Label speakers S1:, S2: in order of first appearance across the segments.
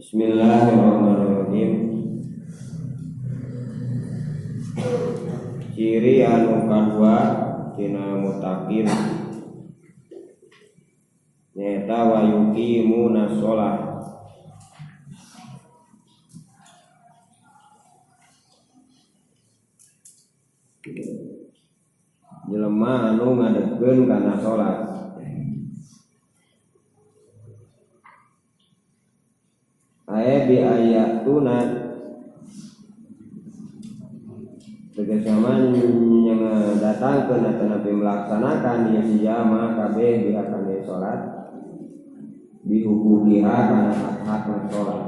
S1: Bismillahirrahmanirrahim. Ciri anu kadua tina mutakin nyaeta wa yuqimuna shalah. Jelema anu ngadegkeun kana salat. Ae bi ayatuna tegasaman yang datangkeun atau nabi melaksanakan ieu sijama kabeh biakana salat bihukumiha kana hak-hak salat.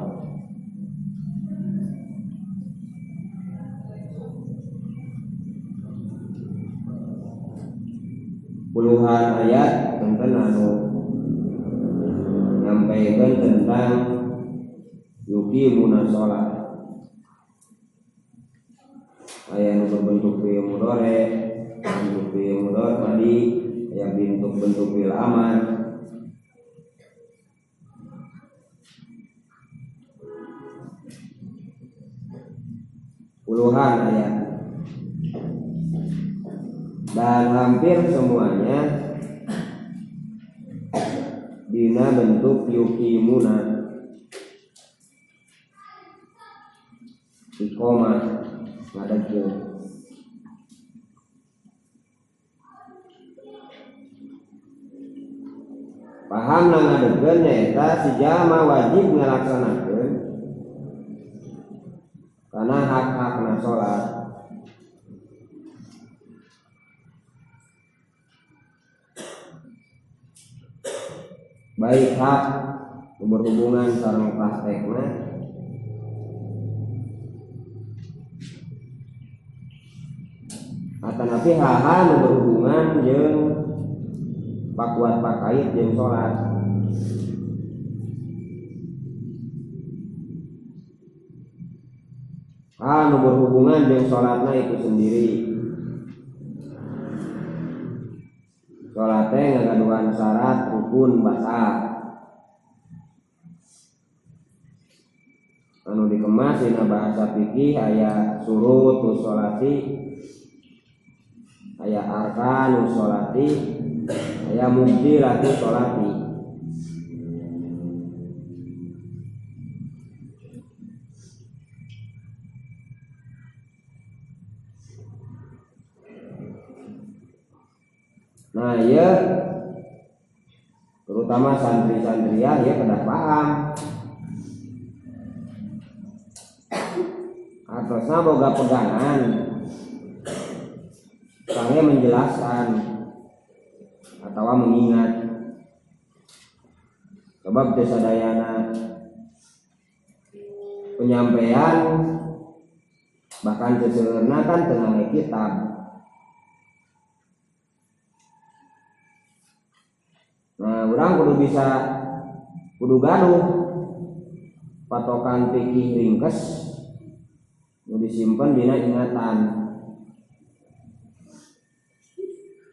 S1: Puluhan ayat tentang anu nyampaikan tentang yuqimuna shalah. Aya nu berbentuk fi'il mudhari, bentuk fi'il mudhari tadi, aya bentuk fi'il amar. Puluhan ayat. Dan hampir semuanya dina bentuk yuqimuna, iqomah, ngadegkeun. Paham na ngadegkeun nyaeta si jalma wajib ngalaksanakeun karena hak-hakna salat. Baik hak berhubungan sareng praktekna atanapi hal-hal nu berhubungan jeung pakuat pakait jeung salat. Hal nu berhubungan jeung salatna itu sendiri. Salat teh ngagaduhan syarat rukun batal. Anu dikemas dina bahasa fikih aya syurutus sholati, aya arkanus sholati, aya mubtilatus sholati. Nah ya, terutama santri-santriah ya kedah paham. Atasna boga pegangan, sange menjelaskan atau mengingat. Sebab desadayana penyampaian bahkan seseurna kan tengah kitab. Nah, orang kudu gaduh patokan fikih ringkes nu disimpen dina ingatan.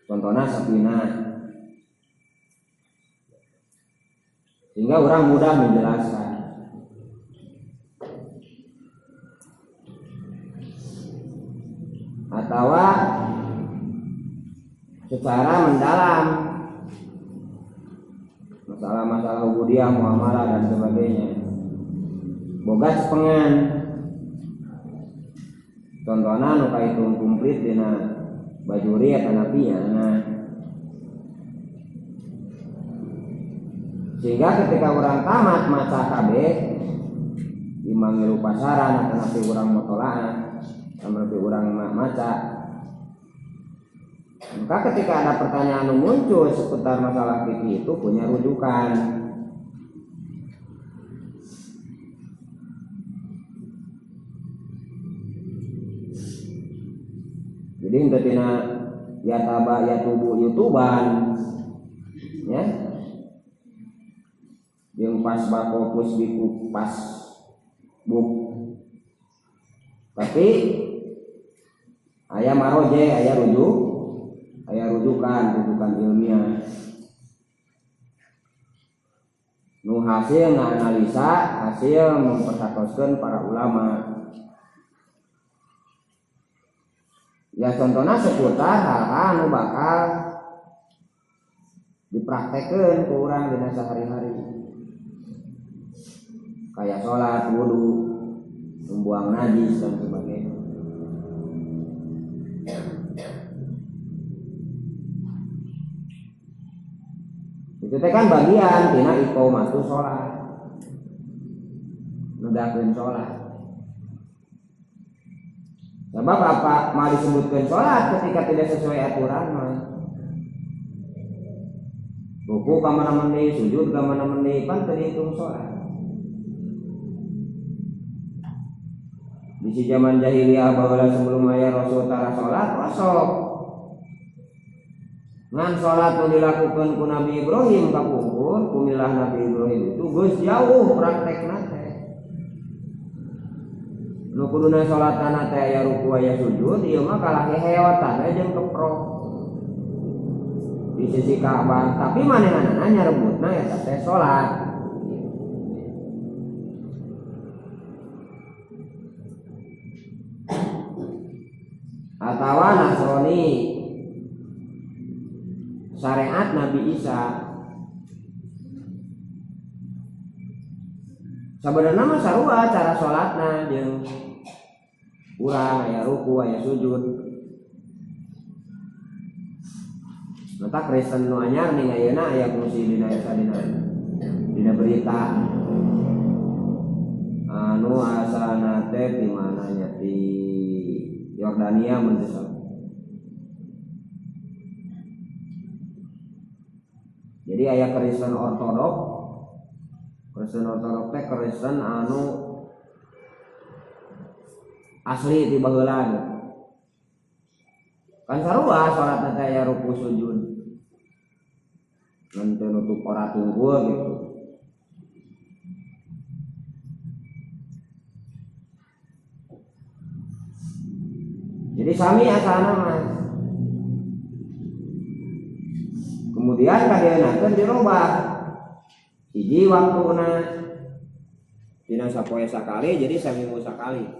S1: Contohna sapina, sehingga orang mudah menjelaskan. Atau secara mendalam masalah-masalah ubudiyah, muamalah dan sebagainya, boga sepengan. Contohna nu kaitung komplit dina bajuri eta napiyana. Sehingga ketika orang tamat maca kabeh imang ngilu pasaran atau napi urang motolaan sampai urang maca, maka ketika ada pertanyaan yang muncul seputar masalah fikih itu punya rujukan. Jadi intinya ya tubuh YouTubean ya. Di pas bako pusbiku pas buk. Tapi aya maroje, aya rujukan ilmiah. Nu hasil nganalisa, hasil memperhatikan para ulama. Ya contohnya seputar hal-hal nu bakal dipraktekkan ke orang dina sehari-hari. Kayak sholat, wudu, membuang najis dan sebagainya. Itu kan bagian tina iqomatu sholat, nedakeun sholat. Sebab apa mau disebutkan sholat ketika tidak sesuai aturan mah? Ruku ka mana meni, sujud ka mana meni, kan terhitung sholat. Di zaman jahiliyah baheula sebelum aya Rasul tara sholat, kosong. Ngan sholat nu dilakukan ku Nabi Ibrahim kapungkur, ku milah Nabi Ibrahim itu geus jauh praktekna teh. Nu kuduna sholatna teh aya ruku aya sujud, ieu mah kalah heheotan jeung keprok. Di sisi Ka'bah, tapi manehna nyarebutna eta teh salat. Atawa Nasrani syariat Nabi Isa. Sebenarnya mah sarua cara salatna jeung urang aya ruku aya sujud. Mata Kristen nu anyar ning ayeuna aya fungsi dina berita anu asalna teh di mana nya di Yordania mendesak. Jadi aya Kristen ortodok teh Kristen anu asli di baheula. Kan sarua salat teh aya ruku sujud. Nanti nutup ora tunggul gitu. Jadi sami asalna mah. Kemudian kadeunakeun dirobah. Hiji waktuna dina sapoe sakali jadi saminggu sakali.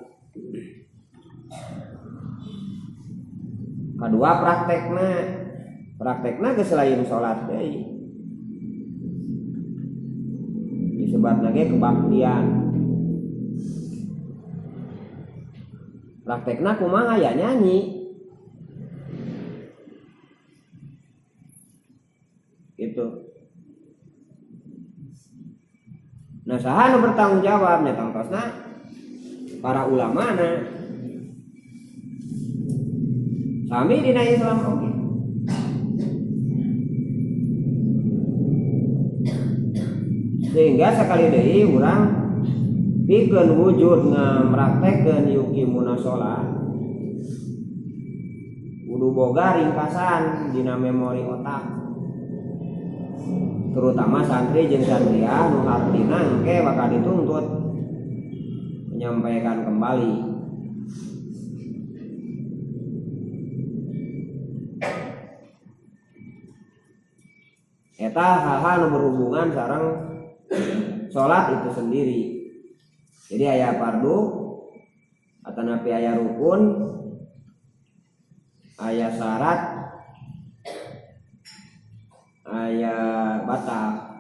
S1: Kedua praktekna geus lain salat deui. Disebutna ge kebaktian. Praktekna kumaha ya nyanyi. Gitu. Nah, saha nu bertanggung jawab nya tangtosna para ulamana. Sami dina Islam oke. Sehingga sekali deui urang pikeun wujud ngapraktekeun yuqimuna sholat kudu boga ringkasan dina memori otak. Terutama santri jeung santriah nu hartina engke bakal dituntut menyampaikan kembali. Eta hal-hal nu berhubungan sareng sholat itu sendiri. Jadi aya fardu atanapi aya rukun, aya syarat, aya batal.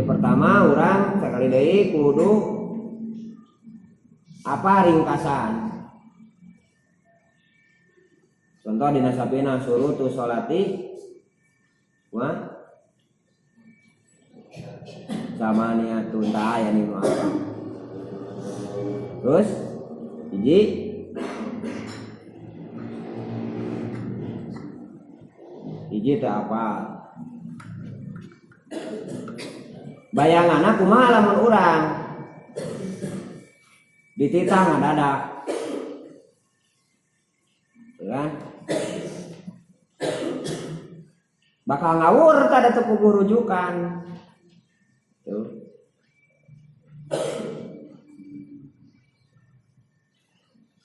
S1: Pertama urang sakali deui kudu apa ringkasan. Contoh dina sapina surutu sholati wa sama niatun ta aya ni mah. Terus hiji teh apa? Bayanganna kumaha lamun urang dititah ngadadak. Kan? bakal ngawur tadi teu kudu rujukan. Tuh.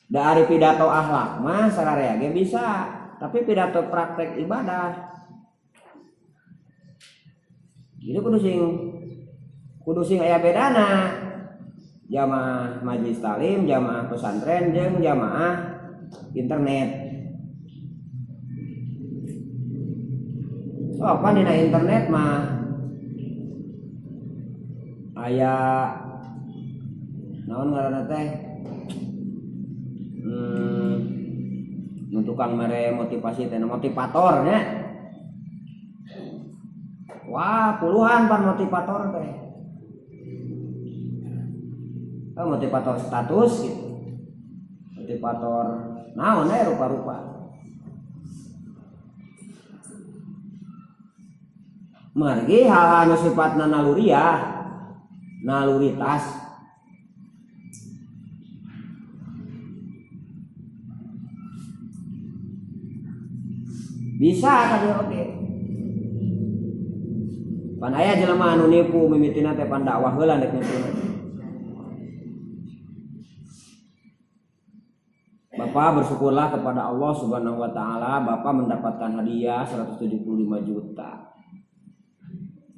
S1: Dari pidato akhlak mah sararea ge bisa, tapi pidato praktek ibadah itu kudu sing aya bedana. Jamaah majelis talim, jamaah pesantren jeung jamaah internet. Oh, kan dina internet mah aya naon ngaranna teh? Tukang mere motivasi teh motivator nya. Wah, puluhan pan motivator teh. Motivator status gitu, motivator naon rupa-rupa. Margi hal-hal nu sifatna naluriah, naluritas. Bisa tadi oke. Pan aya jelema anu nipu mimitina teh pan dakwah heula dek nipu. Bapak bersyukurlah kepada Allah Subhanahu wa taala, Bapak mendapatkan hadiah 175 juta.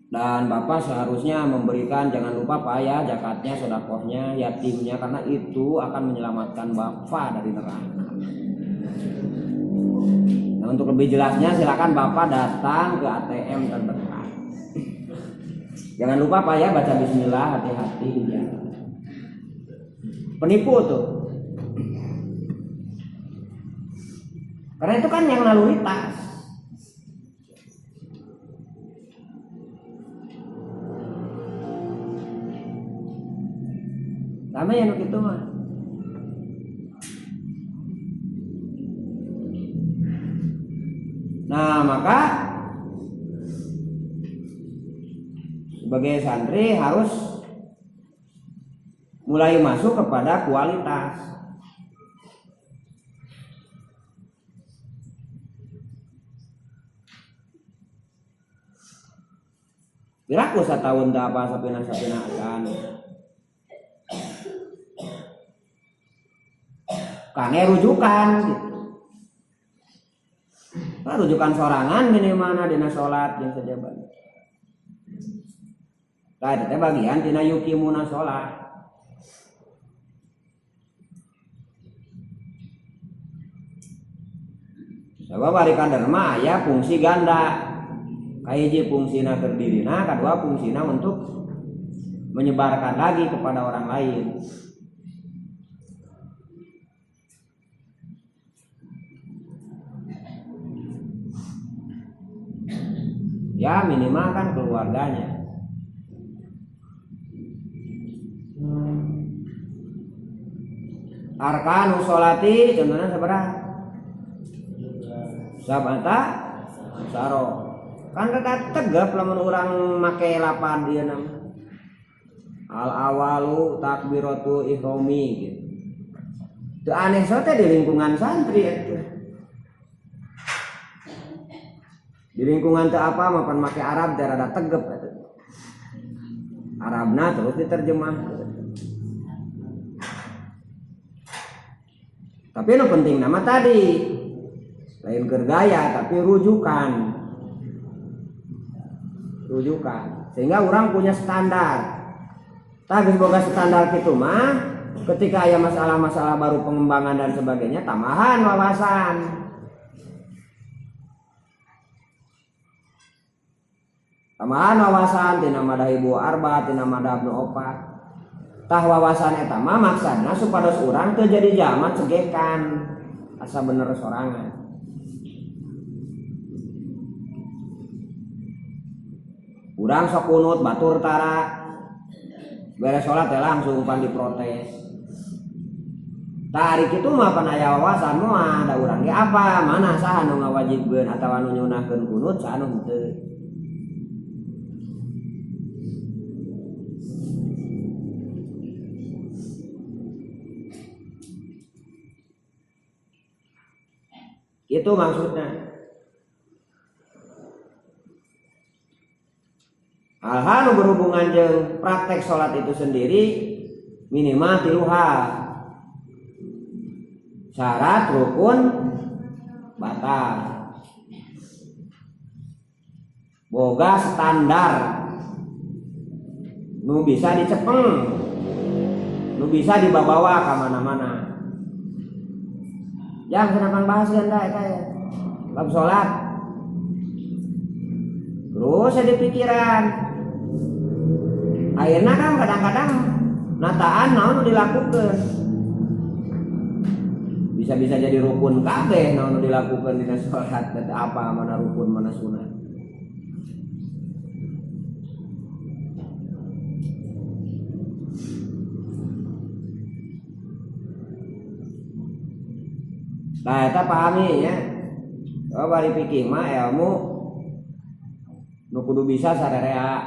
S1: Dan Bapak seharusnya memberikan, jangan lupa Pak ya, zakatnya, sedekahnya, yatimnya, karena itu akan menyelamatkan Bapak dari neraka. Nah, untuk lebih jelasnya silakan Bapak datang ke ATM terdekat. Jangan lupa Pak ya, baca bismillah, hati-hati di jalan. Penipu tuh. Karena itu kan yang naluritas. Sama yang gitu mah. Nah, maka sebagai santri harus mulai masuk kepada kualitas. Piraku satahun tak apa sapina kan. Kane rujukan gitu. Nah, rujukan sorangan di mana dina salat jeung sajabat. Tah eta bagian tina yukimuna salat. Sabab ari kader mah aya fungsi ganda. Kahiji fungsina terdirina, kedua fungsina untuk menyebarkan lagi kepada orang lain. Ya minimal kan keluarganya. Arkanu sholati contohnya seberapa? Sabata saro. Kan rada tegep lamun urang make lapan dia nama. Al awalu takbiratu ihrami gitu. Teu aneh sote di lingkungan santri itu. Di lingkungan teu apa mapan make Arab teh rada tegep eta. Arabna terus diterjemahkeun. Tapi nu penting nama tadi lain kergaya tapi rujukan sehingga orang punya standar. Tah geus boga standar kitu mah ketika aya masalah-masalah baru pengembangan dan sebagainya tambahan wawasan. Tambahan wawasan tina madhahibu arba tina madhab nu opat. Tah wawasan eta mah maksana supados urang teu jadi jalma cegekan asa bener sorangan. Urang sok kunut batur tara beres sholat teh langsung pan diprotes. Tah ari kitu mah pan aya wawasan moal da urang ge apa mana saha nu ngawajibkeun atawa nu nyunahkeun kunut saha nu henteu. Itu maksudnya. hal berhubungan jeung praktek sholat itu sendiri minimal 3 hal. Syarat, rukun, batal. Boga standar nu bisa dicepeng, nu bisa dibawa ke mana-mana. Yang senang bahas anda kayak bab sholat. Terus ada pikiran. Akhirnya kan kadang-kadang nataan naon dilakukan. Bisa-bisa jadi rukun kabeh naon dilakukan di sholat. Kata apa mana rukun mana sunat. Nah, kita pahami ya. Oh, bari fikih mah ilmu nu kudu bisa sararea.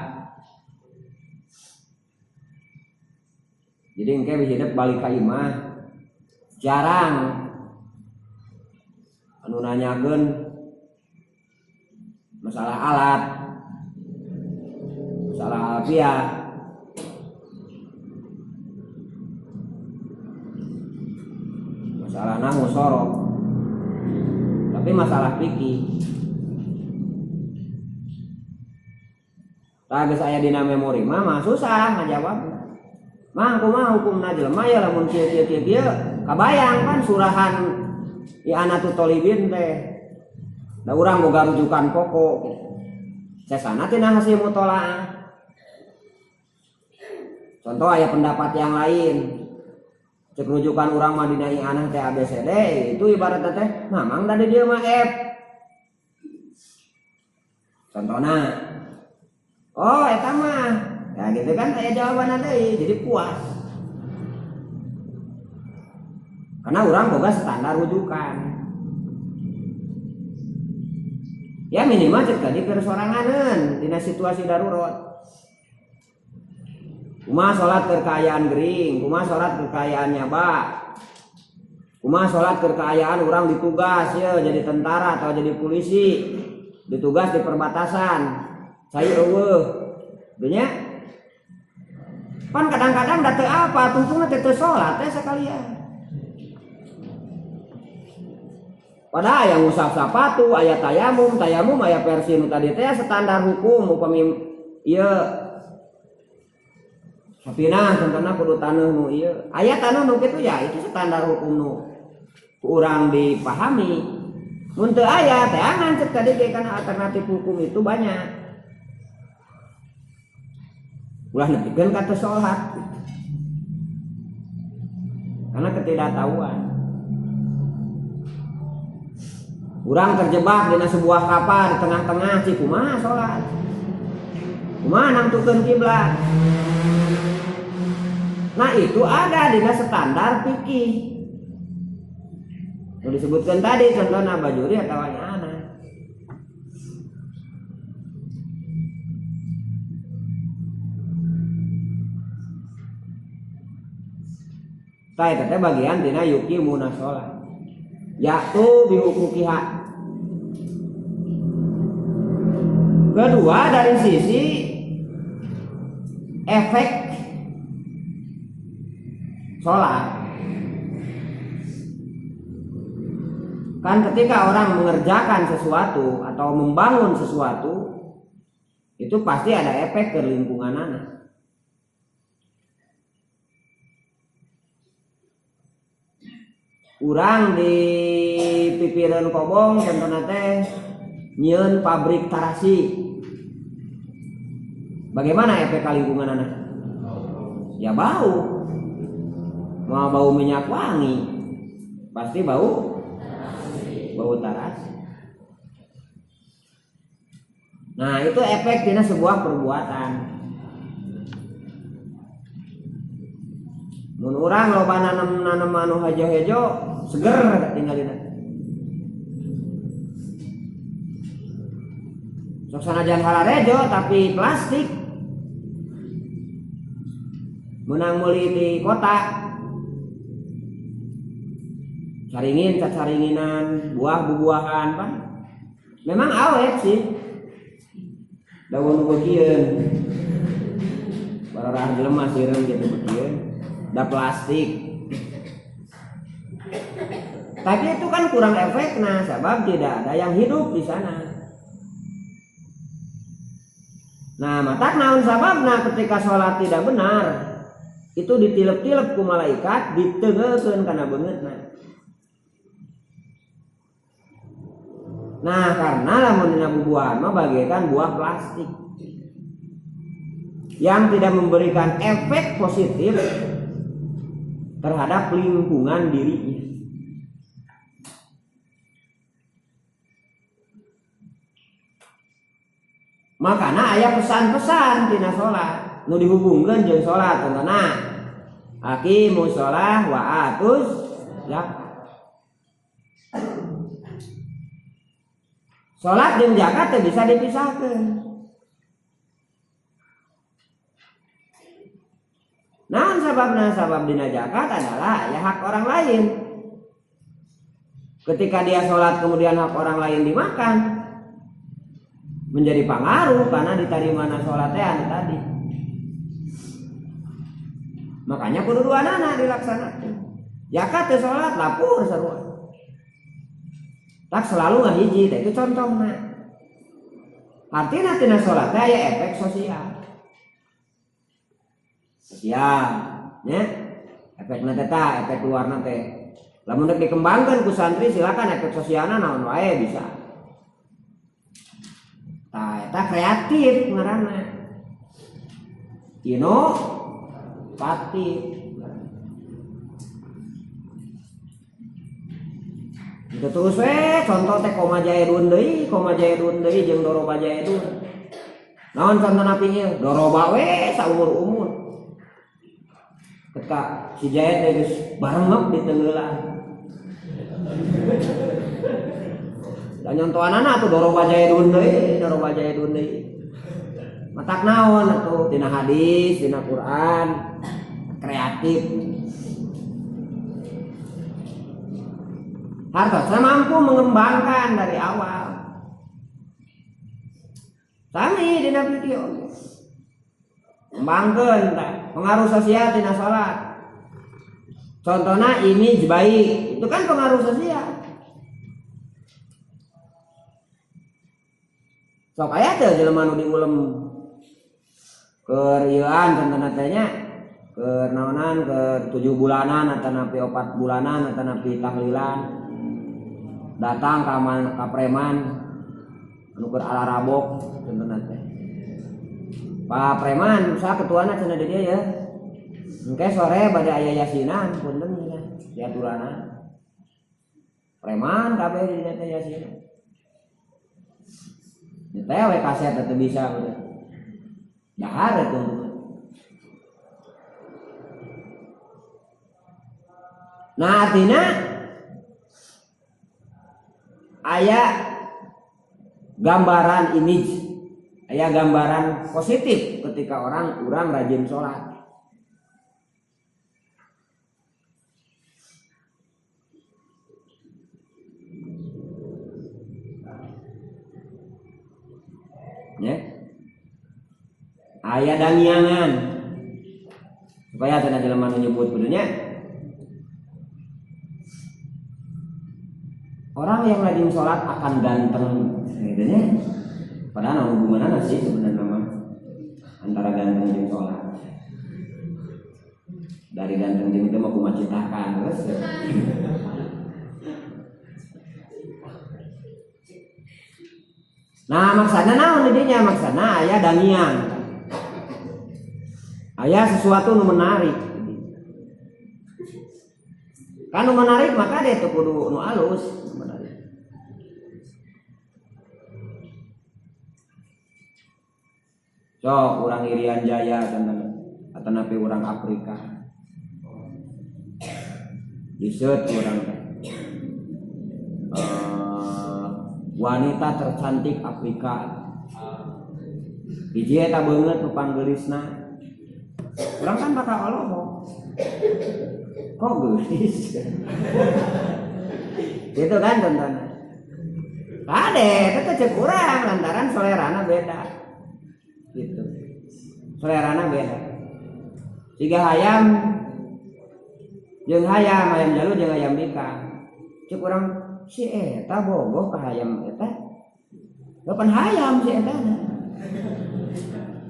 S1: Jadi engke bisa hidup balik ka imah jarang anu nanyakeun masalah alat, masalah alfiah, masalah nahwu sorok. Tapi masalah fikih geus aya dina memori mah susah ngajawab. Mah kumaha hukumna jelema ya lamun kieu kabayang kan surahan I'anatul Thalibin teh. Da urang boga rujukan pokok. Sesana tina hasil mutolaah. Contoh aya pendapat yang lain. Cek rujukan urang mah dina I'anah teh ABCD itu ibaratna teh mamang dari dia mah F. Contohna oh eta mah ya gitu kan aya jawabanna deui jadi puas. Karena urang boga standar rujukan. Ya minimal cek tadi persoranganeun dina situasi darurat. Kumaha sholat kekayaan gering, kumaha sholat kekayaan nyaba, kumaha sholat kekayaan orang ditugas ya jadi tentara atau jadi polisi, ditugas di perbatasan, saya dunia. Pan kadang-kadang date apa, tungtungnya tete sholat teh sekalian. Padahal yang usap sapatu, ayat tayamum ayat versi nu tadi teh standar hukum upami ieu. Sapina contohna kudu taneuh nu ieu. Aya taneuh nu kitu ya itu standar hukum nu urang dipahami. Mun teu aya teh angan cek tadi ge kana alternatif hukum itu banyak. Ulah nepikeun ka teu salat. Karena ketidaktahuan. Urang terjebak dina sebuah kapal di tengah-tengah cik kumaha salat. Kumaha nangtukeun kiblat. Nah itu ada di standar fikih. Yang disebutkan tadi contohnya bajuri atau ana. Saya teh bagian dina yuki munasolah. Yaitu bihukukiha. Kedua dari sisi efek sholat. Kan ketika orang mengerjakan sesuatu atau membangun sesuatu itu pasti ada efek ke lingkungan anak. Urang di pipireun kobong contohna teh nyieun pabrik tarasi. Bagaimana efek ke lingkungan anak? Ya bau. Mau bau minyak wangi pasti bau tarasi. Nah itu efek dina sebuah perbuatan. Mun urang loba nanam anu hejo-hejo seger tinggalina. Sok sanajan halarejo tapi plastik. Menang meuli di kota. Caringinan, buah-buahan Pak. Memang awet sih. Daun beukeun. bararah jelema sirem gitu begitu da plastik. Tapi itu kan kurang efeknya sebab tidak ada yang hidup di sana. Nah, matak naon sababna ketika sholat tidak benar itu ditilep-tilep ku malaikat ditengekeun kana beungeutna. Nah, karena lamun dina bubuhan mah bagaikan buah plastik yang tidak memberikan efek positif terhadap lingkungan dirinya. Makanya aya pesan-pesan tina salat nu dihubungkeun jeung salat contohna aqimus shalah wa atuz zakat. Salat jeung zakat teh bisa dipisahkeun. Naon sababna? Sabab dina zakat adalah ya hak orang lain. Ketika dia salat kemudian hak orang lain dimakan, menjadi pengaruh karena ditarimana sholatnya anu tadi. Makanya kudu duanana dilaksanakan. Zakat teh sholat lapur sarua. Tak selalu ngahiji teh itu contohna. Artina tina sholat teh aya efek sosial. Sosial, nya. Efekna teh tah, efek luarna teh. Lamun rek dikembangkeun ku santri silakan efek sosialna naon wae bisa. Eta kreatif ngaranna inovatif. Itu terus contoh teh koma jaidun deui jeung doroba jaidun. Naon contona pingil doroba we saumur-umur. Ketika si jaid teh geus barengep di tengeulan. Dan nyontohanana atuh doroba jaidun deui. Matak naon atuh tina hadis, tina Quran, kreatif. Hartosna mampu mengembangkan dari awal. Sami dina video. Kembangkeun tah pengaruh sosial tina salat. Contohna image baik, itu kan pengaruh sosial. Sok aya teh jelema nu diulem keur ieuan contohna teh nya keur naonan keur 7 bulanan atau nepi 4 bulanan atau nepi tahlilan datang ka preman anu keur alarabok contohna teh. Pak preman usaha ketuana cenah di dieu ya. Engke sore bade aya yasinan punten nya diaturana. Preman kabeh di dieu teh yasinan. Teh we kaset teh bisa udah. Dahar itu. Nah artinya aya gambaran image, aya gambaran positif ketika orang rajin sholat. Ya. Aya dangiangan supaya cenah jelema nu nyebut kudunya orang yang rajin sholat akan ganteng gitu nya. Padahal hubunganna sih sebenarnya mah antara ganteng jeung sholat. Dari ganteng jeung teh mah kumaha citakan terus. Nah maksana naon didinya? Maksana aya dangian, aya sesuatu nu menarik. Kan nu menarik maka dia tuh kudu nu alus menarik. Sok urang Irian Jaya contohna atau napi urang Afrika. Diseut urang wanita tercantik Afrika. Hiji eta beungeut nu panggeulisna. Urang kan bakal oloho. Kok geulis? Gitu kan tontonan. Kade, eta cek urang lantaran selerana beda. Gitu. Selerana beda. Siga hayam jeung hayam jalu jeung hayam bika. Cek urang si eta bogoh ka hayam eta. Kapan hayam si eta?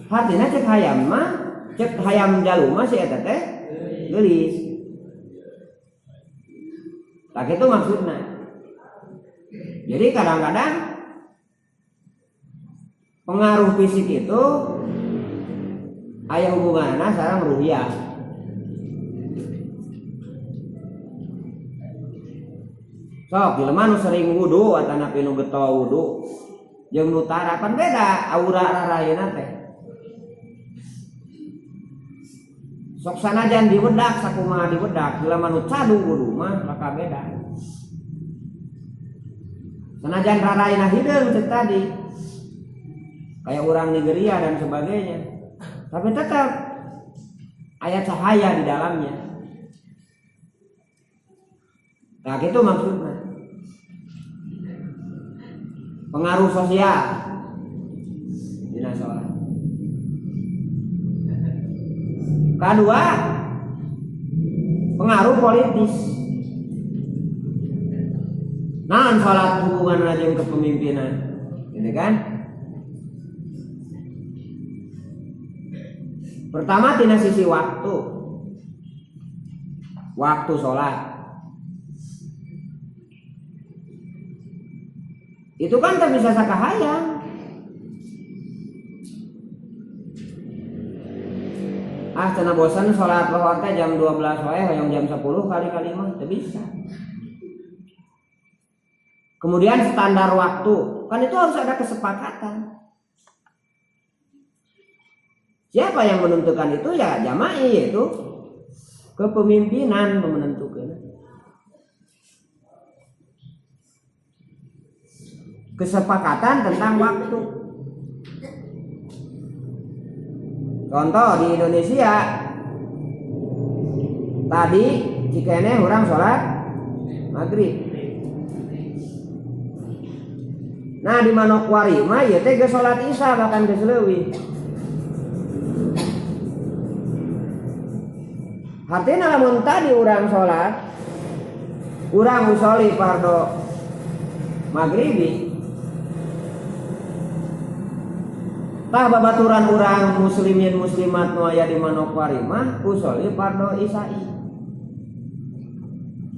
S1: Hartina cek hayam mah, cek hayam jalu mah si eta teh geulis. Tak itu maksudnya. Jadi kadang-kadang pengaruh fisik itu aya hubunganna sareng ruhiyah. Sok jelema nu sering wudu atanapi nu getol wudu jeung nu tarapan beda aura rarayeuna teh. Sok sanajan diwedak sakumaha diwedak, jelema nu cadu wudu mah maka beda. Sanajan rarayeuna hideung cek tadi. Kayak orang Nigeria dan sebagainya. Tapi tetap aya cahaya di dalamnya. Nah, gitu maksudnya. Pengaruh sosial dina sholat. Kedua, pengaruh politis. Naon sholat hubungan jeung kepemimpinan, gitu kan? Pertama tina sisi waktu sholat. Itu kan tak bisa sakahayang. Cenah bosan sholat lohor teh jam 12 wae hoyong jam 10 kali-kali mah teu bisa. Kemudian standar waktu, kan itu harus ada kesepakatan. Siapa yang menentukan itu? Ya jama'i, yaitu kepemimpinan menentukan. Kesepakatan tentang waktu. Contoh di Indonesia tadi cikene orang sholat maghrib. Nah di Manokwari mah ya teh geus sholat isya bahkan geus leuwih. Artinya lamun tadi orang sholat, orang usoli fardo maghribi, tah babaturan orang muslimin muslimat nu aya di Manokwari mah usoli fardo isya'i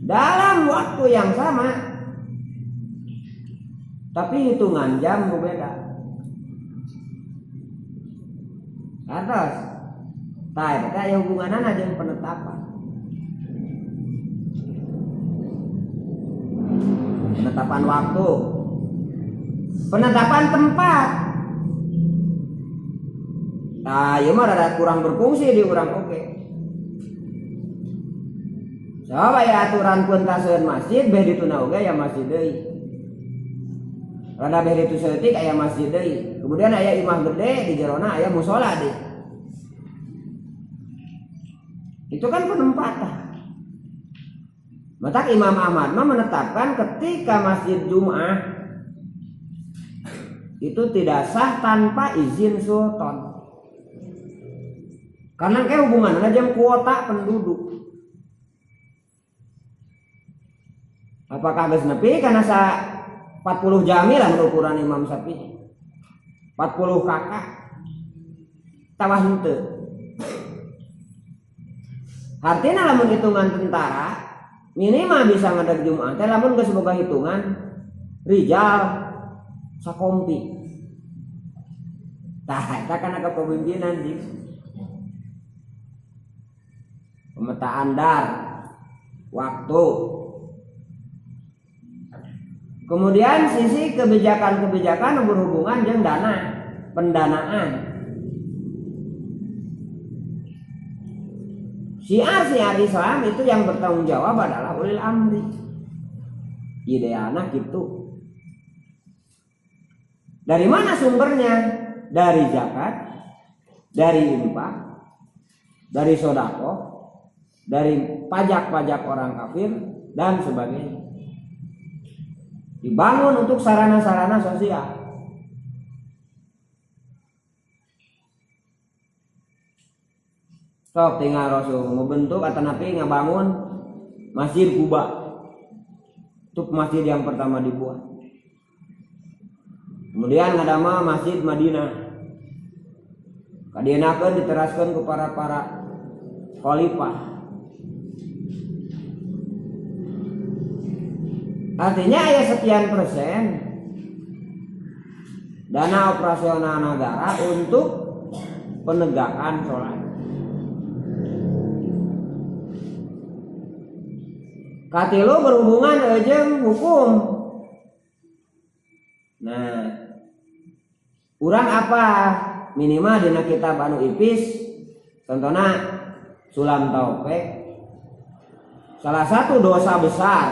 S1: dalam waktu yang sama, tapi hitungan jam berbeda. Atas tah eta aya hubunganana jeung penetapan. Penetapan waktu, penetapan tempat. Nah, ieu mah rada kurang berfungsi di urang oge. Coba ya aturan peuntaseun masjid beh dituna oge aya masjid deui. Rada beh ditu seutik aya masjid deui. Kemudian aya imah gede di jerona aya mushola deui. Itu kan penempatan. Maka Imam Ahmad menetapkan ketika masjid Jum'ah itu tidak sah tanpa izin sultan. Karena kayak hubungannya jam kuota penduduk. Apakah geus nepi karena 40 jami lah menurut ukuran Imam Syafi'i. 40 kakak tawah henteu. Artinya lamun hitungan tentara minimal bisa ngadeg Jumat teh lamun geus boga hitungan rijal sakompi. Tah eta kana kepemimpinan di pemetaan dar waktu. Kemudian sisi kebijakan-kebijakan berhubungan dengan dana, pendanaan. Syiar Islam itu yang bertanggung jawab adalah ulil amri. Idealnya gitu. Dari mana sumbernya? Dari zakat, dari infak, dari sedekah, dari pajak-pajak orang kafir dan sebagainya. Dibangun untuk sarana-sarana sosial. Sok tinggal Rasul membentuk atau napi ngebangun Masjid Kuba. Itu masjid yang pertama dibuat. Kemudian ngadama Masjid Madinah. Kadienakeun diteraskeun kepada para khalifah. Artinya ya sekian persen dana operasional negara untuk penegakan sholat. Katilu berhubungan jeung hukum. Nah, urang apa minimal dina kitab anu ipis contohna Sulam Taufik, salah satu dosa besar,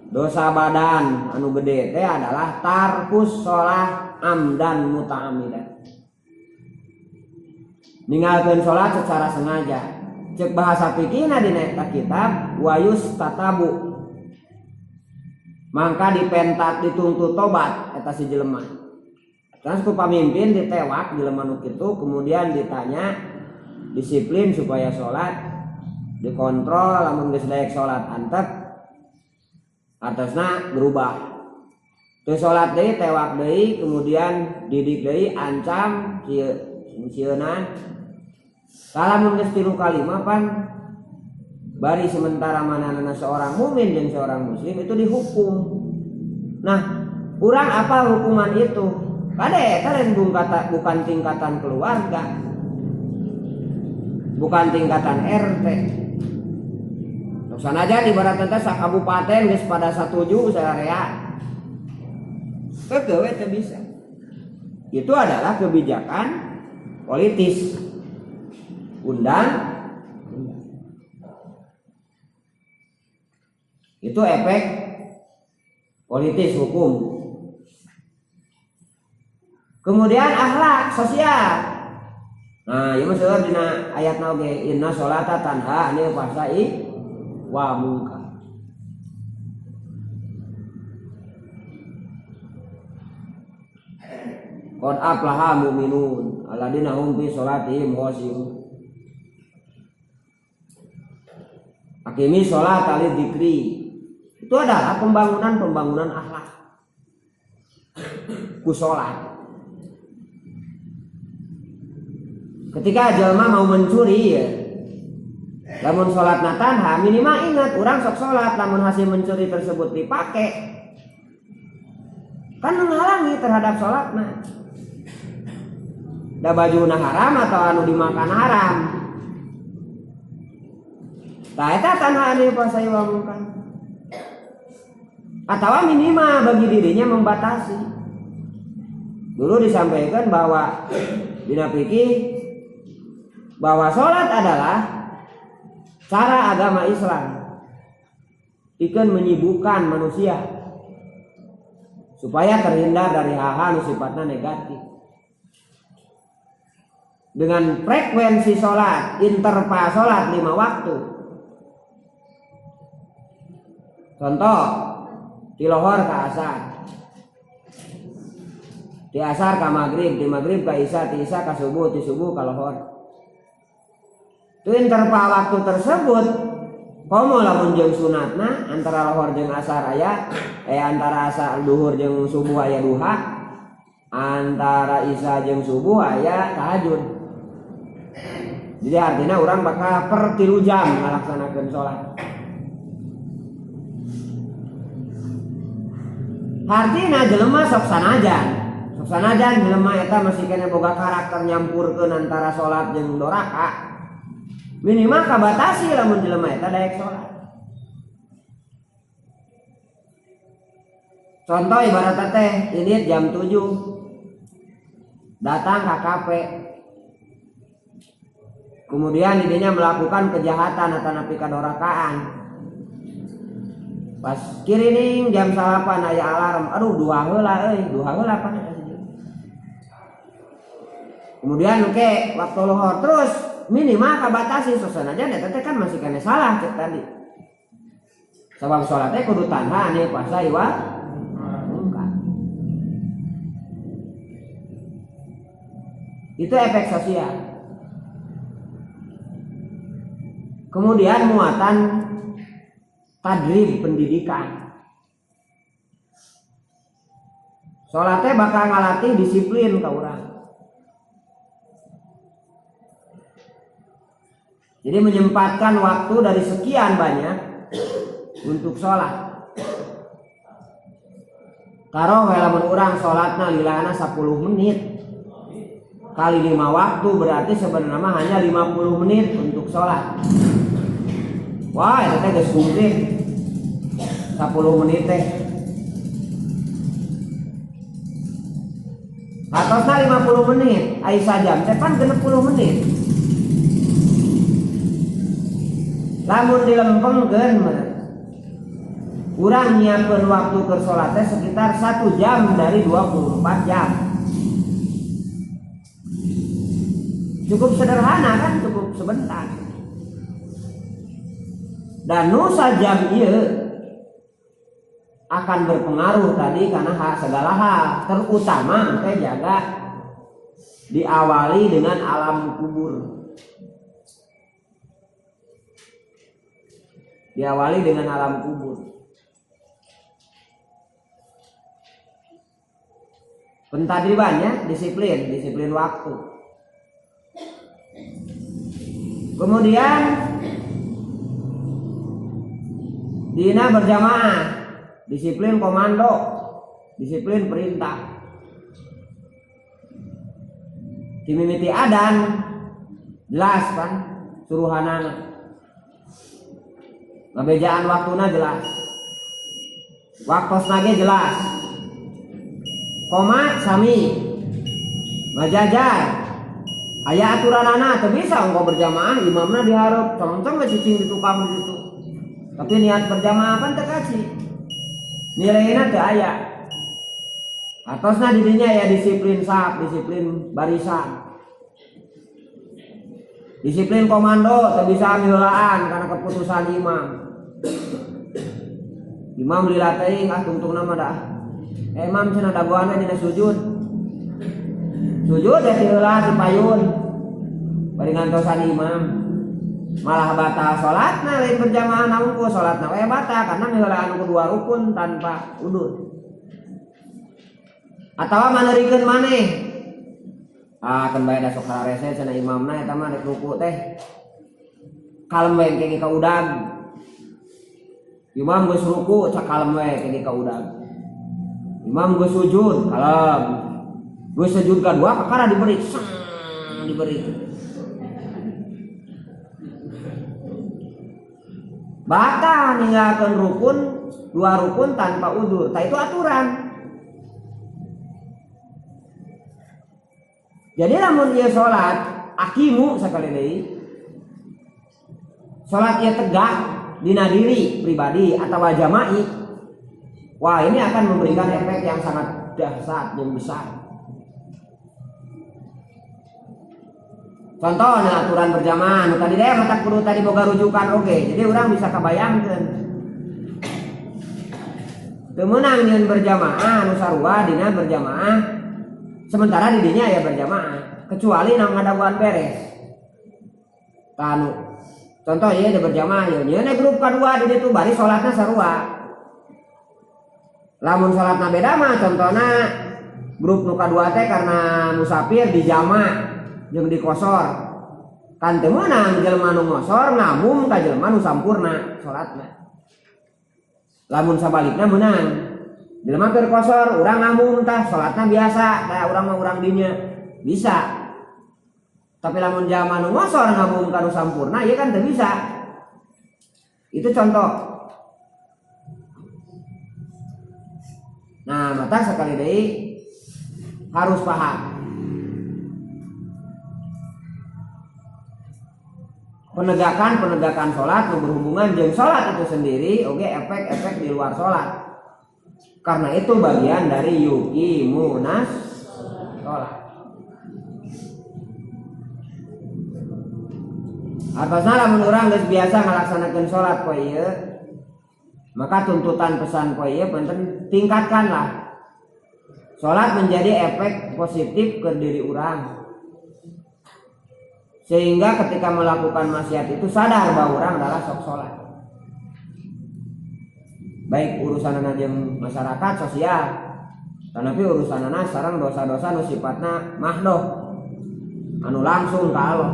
S1: dosa badan anu gede teh adalah tarkus sholat amdan muta'amidan, ninggalkeun sholat secara sengaja. Cek bahasa fikihna dina eta kitab wayus tatabu, mangka dipentat dituntut tobat eta si jelema. Terus ku pamimpin ditewak jelema nu kitu, kemudian ditanya disiplin supaya sholat, dikontrol lamun geus daek sholat antep atasna berubah. Teu sholat deui tewak deui, kemudian didik deui ancam sieuna. Salamun geus 3 kali mapan bari sementara manana seorang mukmin dan seorang muslim itu dihukum. Nah, urang apa hukuman itu? Kade kalian bukan tingkatan keluarga, bukan tingkatan RT. Sanajan ibarat teh sak kabupaten geus pada satuju saarea. Kegewe teu bisa. Itu adalah kebijakan politis. Undang. Itu efek politis hukum. Kemudian akhlak sosial. Nah, ieu mah dina ayat oge inna sholata tanha 'anil fahsya'i wa munkar. Qad aflaha mu'minun alladzina hum fi sholatihim khashi'un. Akimi sholat alid dzikri. Itu adalah pembangunan akhlak ku sholat. Ketika jelma mau mencuri ya, lamun sholat natanha minimal ingat orang sok sholat, lamun hasil mencuri tersebut dipakai kan menghalangi terhadap sholatna. Da bajuna haram atau anu dimakan haram. Nah, eta tanha anil fahsya'i wa munkar. Atau minimal bagi dirinya membatasi. Dulu disampaikan bahwa dina fikih bahwa sholat adalah cara agama Islam ikan menyibukkan manusia supaya terhindar dari hal-hal sifatnya negatif. Dengan frekuensi sholat, interval sholat 5 waktu. Contoh, di lohor ke asar, di asar ke maghrib, di maghrib ke isya, di isya ke subuh, di subuh ke lohor. Itu interval waktu tersebut komo lamun jeung sunatna antara lohor jeung asar aya, antara asar duhur jeung subuh aya duha, antara isya jeung subuh aya tahajud. Jadi artinya orang bakal per 3 jam ngalaksanakeun sholat. Artinya jelema sok sanajan jelema eta masih kena boga karakter nyampurkeun antara sholat jeung doraka. Minimal kabatasi lamun jelema eta daek sholat. Contoh ibarat teh ini jam 7 datang ke kafe. Kemudian idenya melakukan kejahatan atau napi kadorakaan. Pas kirining jam 8 aya alarm, aduh duha heula pan. Kemudian waktu lohor terus minimal kabatasi sosanajan eta teh kan masih kena salah cek tadi. Sabab salat teh kudu tanha anil fahsya'i wa munkar. Itu efek sosial. Kemudian muatan tadrib, pendidikan. Salatnya bakal ngalatih disiplin ka urang. Jadi menyempatkan waktu dari sekian banyak untuk sholat. Karo lamun urang sholatna lilana 10 menit kali 5 waktu berarti sebenarnya hanya 50 menit untuk sholat. Wah, itu teh geus kumplit 10 menit teh. Atosna 50 menit, ai sajam teh pan 60 menit. Lamun dilempengkeun urang nyiapkeun waktu keur salat teh sekitar 1 jam dari 24 jam. Cukup sederhana kan, cukup sebentar. Dan nusa jam ieu akan berpengaruh tadi karena segala hal, terutama teh jaga diawali dengan alam kubur. Diawali dengan alam kubur. Pentadribannya disiplin waktu. Kemudian dina berjamaah, disiplin komando, disiplin perintah. Dimimiti adan, jelas kan suruhanana. Ngabejaan waktuna jelas. Waktosna ge jelas. Koma sami. Ngajajar. Aya aturanana teu bisa engko berjamaah imamna dihareup congcong we cicing di tukang di situ. Tapi niat berjamaah pan teu kaci. Nilainya teu aya. Atosna di dinya ya disiplin saf, disiplin barisan. Disiplin komando teu bisa miheulaan karena keputusan imam. Imam lila teuing tungtungna mah dah. Imam cenah dagoana dina sujud. Sujud ya tieulah dipayun. Bari ngantosan imam. Malah batal salatna lain berjamaah namun ku salatna we batal karena miheulaan kedua rukun tanpa udud. Atawa maneurikeun maneh. Kan bae da sok hararese cenah imamna eta mah rek ruku teh. Kalem we kenging ka udag. Imam geus ruku cak kalem we kenging ka udag. Imam geus sujud kalem. Geus sujud kadua kakara diberi. Diberi. Batal ninggalkeun rukun, 2 rukun tanpa udzur. Tah itu aturan. Jadi lamun ieu salat akimu sakali deui. Salat ieu tegak dina diri pribadi atau jama'i. Wah, ini akan memberikan efek yang sangat dahsyat yang besar. Contohnya aturan berjamaah, nu tadi deh mata kudu tadi boga rujukan oke. Jadi orang bisa kebayangkeun. Teu meunang nyieun berjamaah anu sarua dina berjamaah. Sementara di dinya ya berjamaah, kecuali nang ngadaguan beres. Tanu. Contoh ieu da berjamaah ieu nyieun grup kadua di ditu bari salatna sarua. Lamun salatna beda mah contohna grup nu kadua teh karena musafir di jama' jeung di kosor. Kan teu meunang jelema nu ngosor ngamum ka jelema nu sampurna salatna. Lamun sabalikna meunang. Jelema keur kosor urang ngamum tah salatna biasa, da urang mah urang dinya. Bisa. Tapi lamun jelema nu ngosor ngamum ka nu sampurna ieu kan teu bisa. Itu contoh. Nah, mata sekali deui harus paham. Penegakan sholat berhubungan dengan sholat itu sendiri, oke, efek-efek di luar sholat. Karena itu bagian dari yuqimunas sholat. Atasna lamun urang geus biasa ngalaksanakeun sholat poe ieu, maka tuntutan pesan poe ieu punten tingkatkanlah. Sholat menjadi efek positif ke diri urang. Sehingga ketika melakukan maksiat itu sadar bahwa orang adalah sok sholat. Baik urusan jeung masyarakat sosial, tapi urusan sareng dosa-dosa nu sifatna mahdoh, anu langsung ka Allah.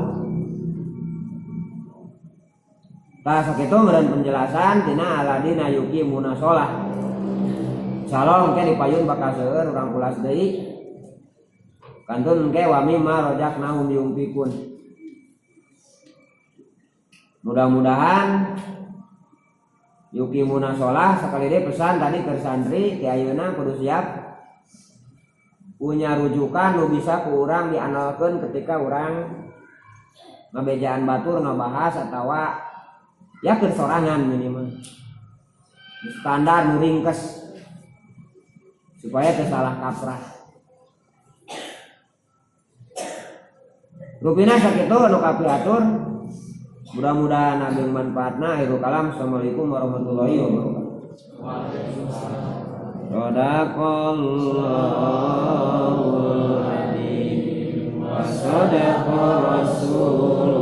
S1: Tah sakitu meureun penjelasan tina aladina yuqimuna sholah. Salong ke dipayun bakal seueur urang ulas deui. Kantun ke wa mimma razaqnahum yunfikun. Mudah-mudahan yuqimuna sholah sakali deui pesan tadi ke santri ti ayeuna kudu siap punya rujukan nu bisa ku urang diandalkeun ketika urang ngabejaan batur ngabahas atawa ya keur sorangan minimal. Standar nu ringkes supaya teu salah kaprah. Rupina sakitu anu kapiatur. Mudah-mudahan ada manfaatna. Akhirul kalam. Assalamualaikum warahmatullahi wabarakatuh. Sadaqallahul adzim wa sadaqa rasul